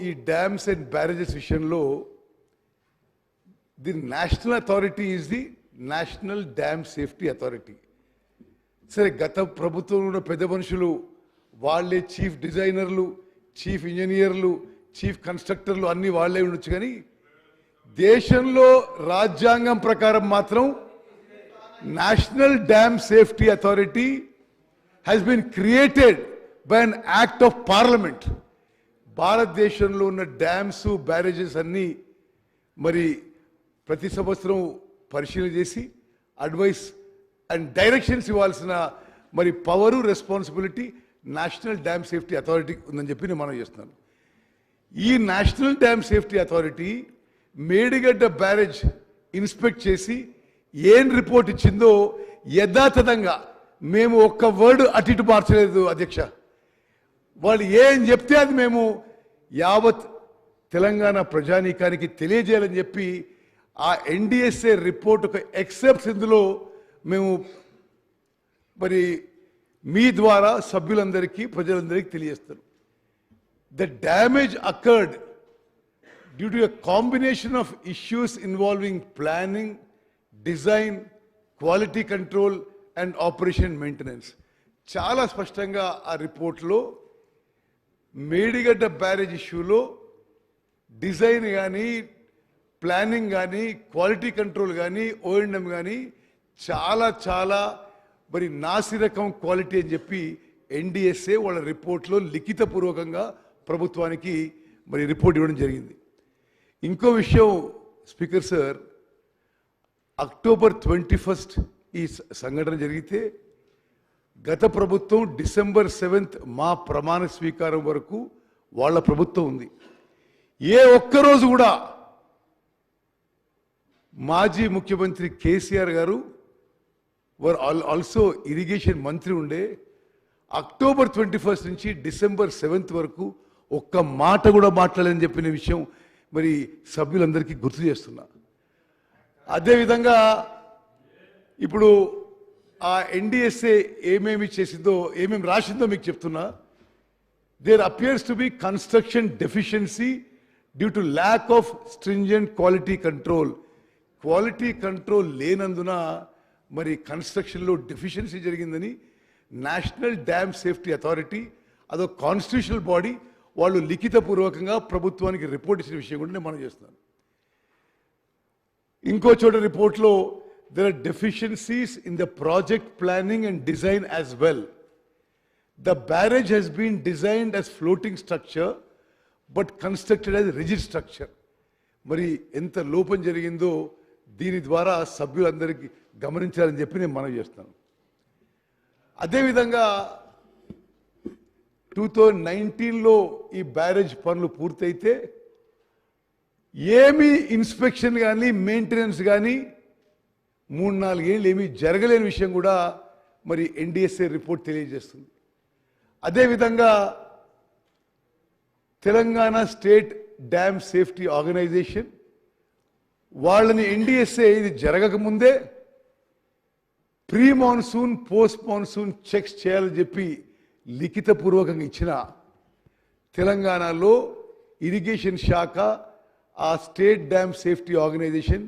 ఈ dams and barrages విషయంలో the national authority is the national dam safety authority. సరే, గత ప్రభుత్వంలో ఉన్న పెద్ద మనుషులు వాళ్ళే చీఫ్ డిజైనర్లు, చీఫ్ ఇంజనీర్లు, చీఫ్ కన్స్ట్రక్టర్లు అన్నీ వాళ్ళే ఉండొచ్చు. కానీ దేశంలో రాజ్యాంగం ప్రకారం మాత్రం national dam safety authority has been created by an act of parliament. భారతదేశంలో ఉన్న డ్యామ్స్ బ్యారేజెస్ అన్నీ మరి ప్రతి సంవత్సరం పరిశీలన చేసి అడ్వైస్ అండ్ డైరెక్షన్స్ ఇవ్వాల్సిన మరి power, responsibility national dam safety అథారిటీకి ఉందని చెప్పి నేను మనం చేస్తున్నాను. ఈ national dam safety authority Medigadda barrage inspect చేసి ఏం రిపోర్ట్ ఇచ్చిందో యథాతథంగా మేము ఒక్క వర్డ్ అటు ఇటు మార్చలేదు అధ్యక్ష. వాళ్ళు ఏం చెప్తే అది మేము యావత్ తెలంగాణ ప్రజానీకానికి తెలియజేయాలని చెప్పి ఆ ఎన్డిఎస్ఏ రిపోర్ట్ ఒక ఎక్సెప్ట్స్ ఇందులో మేము మరి మీ ద్వారా సభ్యులందరికీ ప్రజలందరికీ తెలియజేస్తారు. The damage occurred due to a combination of issues involving planning, design, quality control and operation maintenance. చాలా స్పష్టంగా ఆ రిపోర్ట్లో మేడిగడ్డ బ్యారేజ్ ఇష్యూలో డిజైన్ కానీ, ప్లానింగ్ కానీ, క్వాలిటీ కంట్రోల్ కానీ, ఓఎండ్ఎం కానీ చాలా మరి నాసిరకం క్వాలిటీ అని చెప్పి ఎన్డిఎస్ఏ వాళ్ళ రిపోర్ట్లో లిఖితపూర్వకంగా ప్రభుత్వానికి మరి రిపోర్ట్ ఇవ్వడం జరిగింది. ఇంకో విషయం స్పీకర్ సార్, అక్టోబర్ 21 ఈ సంఘటన జరిగితే గత ప్రభుత్వం డిసెంబర్ 7 మా ప్రమాణ స్వీకారం వరకు వాళ్ళ ప్రభుత్వం ఉంది. ఏ ఒక్కరోజు కూడా మాజీ ముఖ్యమంత్రి కేసీఆర్ గారు ఆల్సో ఇరిగేషన్ మంత్రి ఉండే అక్టోబర్ 21 నుంచి డిసెంబర్ 7 వరకు ఒక్క మాట కూడా మాట్లాడలేని చెప్పిన విషయం మరి సభ్యులందరికీ గుర్తు చేస్తున్నా. అదేవిధంగా ఇప్పుడు ఆ ఎన్డిఎస్ఏ ఏమేమి చేసిందో, ఏమేమి రాసిందో మీకు చెప్తున్నా. There appears to be construction deficiency due to lack of stringent quality control. Quality control లేనందున మరి కన్స్ట్రక్షన్లో డెఫిషియన్సీ జరిగిందని నేషనల్ డ్యామ్ సేఫ్టీ అథారిటీ, అదో కాన్స్టిట్యూషనల్ బాడీ, వాళ్ళు లిఖితపూర్వకంగా ప్రభుత్వానికి రిపోర్ట్ ఇచ్చిన విషయం కూడా నేను మనం చేస్తున్నాను. ఇంకో చోట రిపోర్ట్లో there are deficiencies in the project planning and design as well. The barrage has been designed as floating structure but constructed as rigid structure. మరి ఎంత లోపం జరిగిందో దీని ద్వారా సభ్యులందరికీ గమనించాలని చెప్పి నేను మనవి చేస్తాను. అదేవిధంగా 2019లో ఈ బ్యారేజ్ పనులు పూర్తయితే ఏమీ ఇన్స్పెక్షన్ కానీ, మెయింటెనెన్స్ కానీ 3-4 ఏళ్ళు ఏమీ జరగలేని విషయం కూడా మరి ఎన్డిఎస్ఏ రిపోర్ట్ తెలియజేస్తుంది. అదేవిధంగా Telangana state dam safety organisation వాళ్ళని ఎన్డిఎస్ఏ ఇది జరగకముందే pre monsoon, post monsoon checks చేయాలని చెప్పి లిఖితపూర్వకంగా ఇచ్చిన తెలంగాణలో ఇరిగేషన్ శాఖ, ఆ స్టేట్ డ్యామ్ సేఫ్టీ ఆర్గనైజేషన్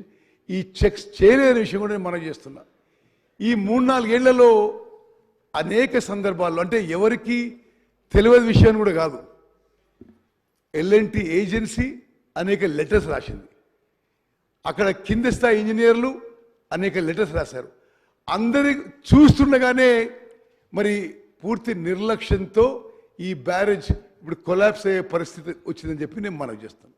ఈ చెక్స్ చేయలేని విషయం కూడా నేను మనం చేస్తున్నా. ఈ 3-4 ఏళ్లలో అనేక సందర్భాల్లో, అంటే ఎవరికి తెలియని విషయాన్ని కూడా కాదు, ఎల్ఎన్టీ ఏజెన్సీ అనేక లెటర్స్ రాసింది. అక్కడ కింద స్థాయి ఇంజనీర్లు అనేక లెటర్స్ రాశారు. అందరి చూస్తుండగానే మరి పూర్తి నిర్లక్ష్యంతో ఈ బ్యారేజ్ ఇప్పుడు కొలాప్స్ అయ్యే పరిస్థితి వచ్చిందని చెప్పి నేను మనవి చేస్తాను.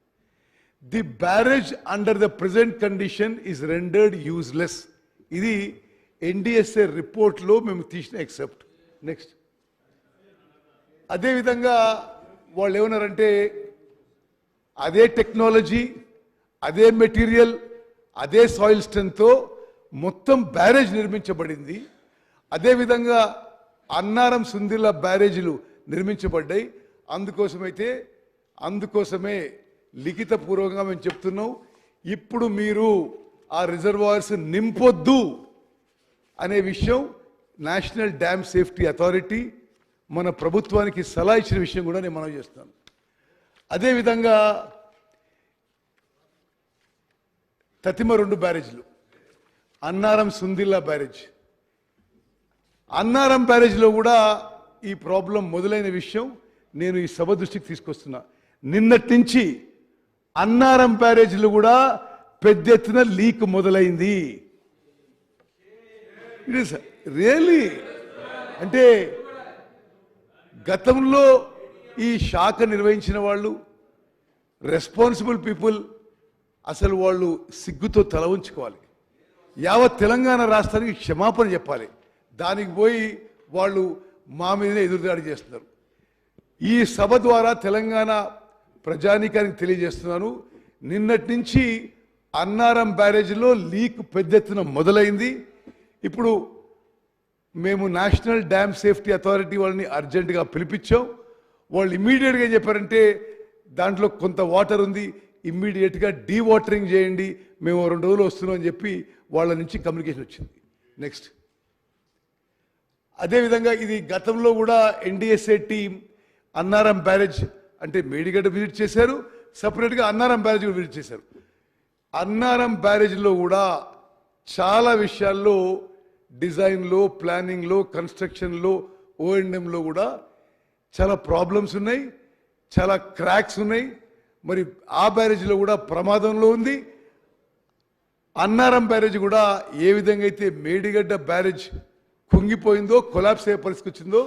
The barrage under the present condition is rendered useless. ఇది ఎన్డిఎస్ఏ రిపోర్ట్లో మేము తీసిన ఎక్సెప్ట్. నెక్స్ట్, అదేవిధంగా వాళ్ళు ఏమన్నారంటే అదే టెక్నాలజీ, అదే మెటీరియల్, అదే సాయిల్ స్ట్రెంగ్త్తో మొత్తం బ్యారేజ్ నిర్మించబడింది. అదేవిధంగా అన్నారం, సుందిల్లా బ్యారేజీలు నిర్మించబడ్డాయి. అందుకోసమే లిఖితపూర్వకంగా మేము చెప్తున్నాం, ఇప్పుడు మీరు ఆ రిజర్వాయర్స్ నింపొద్దు అనే విషయం నేషనల్ డ్యామ్ సేఫ్టీ అథారిటీ మన ప్రభుత్వానికి సలహా ఇచ్చిన విషయం కూడా నేను మనవి చేస్తాను. అదేవిధంగా తతిమ 2 బ్యారేజ్లు, అన్నారం సుందిల్లా బ్యారేజ్. అన్నారం బ్యారేజ్లో కూడా ఈ ప్రాబ్లం మొదలైన విషయం నేను ఈ సభ దృష్టికి తీసుకొస్తున్నా. నిన్నటి నుంచి అన్నారం బ్యారేజ్లో కూడా పెద్ద ఎత్తున లీక్ మొదలైంది. ఇట్ ఇస్ రియల్లీ, అంటే గతంలో ఈ శాఖ నిర్వహించిన వాళ్ళు, రెస్పాన్సిబుల్ పీపుల్, అసలు వాళ్ళు సిగ్గుతో తల ఉంచుకోవాలి. యావత్ తెలంగాణ రాష్ట్రానికి క్షమాపణ చెప్పాలి. దానికి పోయి వాళ్ళు మా మీదనే ఎదురుదాడి చేస్తున్నారు. ఈ సభ ద్వారా తెలంగాణ ప్రజానీకానికి తెలియజేస్తున్నాను, నిన్నటి నుంచి అన్నారం బ్యారేజ్లో లీక్ పెద్ద ఎత్తున మొదలైంది. ఇప్పుడు మేము నేషనల్ డ్యామ్ సేఫ్టీ అథారిటీ వాళ్ళని అర్జెంటుగా పిలిపించాం. వాళ్ళు ఇమ్మీడియట్గా చెప్పారంటే దాంట్లో కొంత వాటర్ ఉంది, ఇమ్మీడియట్గా డీవాటరింగ్ చేయండి, మేము 2 రోజులు వస్తున్నాం అని చెప్పి వాళ్ళ నుంచి కమ్యూనికేషన్ వచ్చింది. నెక్స్ట్, అదేవిధంగా ఇది గతంలో కూడా ఎన్డీఎస్ఏ టీం అన్నారం బ్యారేజ్ అంటే మేడిగడ్డ విజిట్ చేశారు, సపరేట్గా అన్నారం బ్యారేజ్ కూడా విజిట్ చేశారు. అన్నారం బ్యారేజ్లో కూడా చాలా విషయాల్లో డిజైన్లో, ప్లానింగ్లో, కన్స్ట్రక్షన్లో, ఓఎండ్ఎంలో కూడా చాలా ప్రాబ్లమ్స్ ఉన్నాయి, చాలా క్రాక్స్ ఉన్నాయి. మరి ఆ బ్యారేజ్లో కూడా ప్రమాదంలో ఉంది. అన్నారం బ్యారేజ్ కూడా ఏ విధంగా అయితే మేడిగడ్డ బ్యారేజ్ కుంగిపోయిందో, కొలాప్స్ అయ్యే పరిస్థితి వచ్చిందో,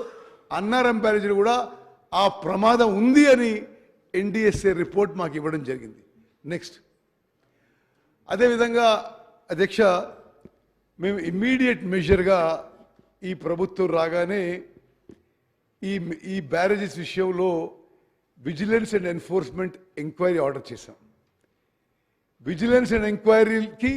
అన్నారం బ్యారేజ్లో కూడా ఆ ప్రమాదం ఉంది అని ఎన్డీఎస్ఏ రిపోర్ట్ మాకు ఇవ్వడం జరిగింది. నెక్స్ట్, అదేవిధంగా అధ్యక్ష, మేము ఇమ్మీడియట్ మెజర్గా ఈ ప్రభుత్వం రాగానే ఈ బ్యారేజెస్ విషయంలో vigilance and enforcement enquiry order చేశాం. విజిలెన్స్ అండ్ ఎంక్వైరీకి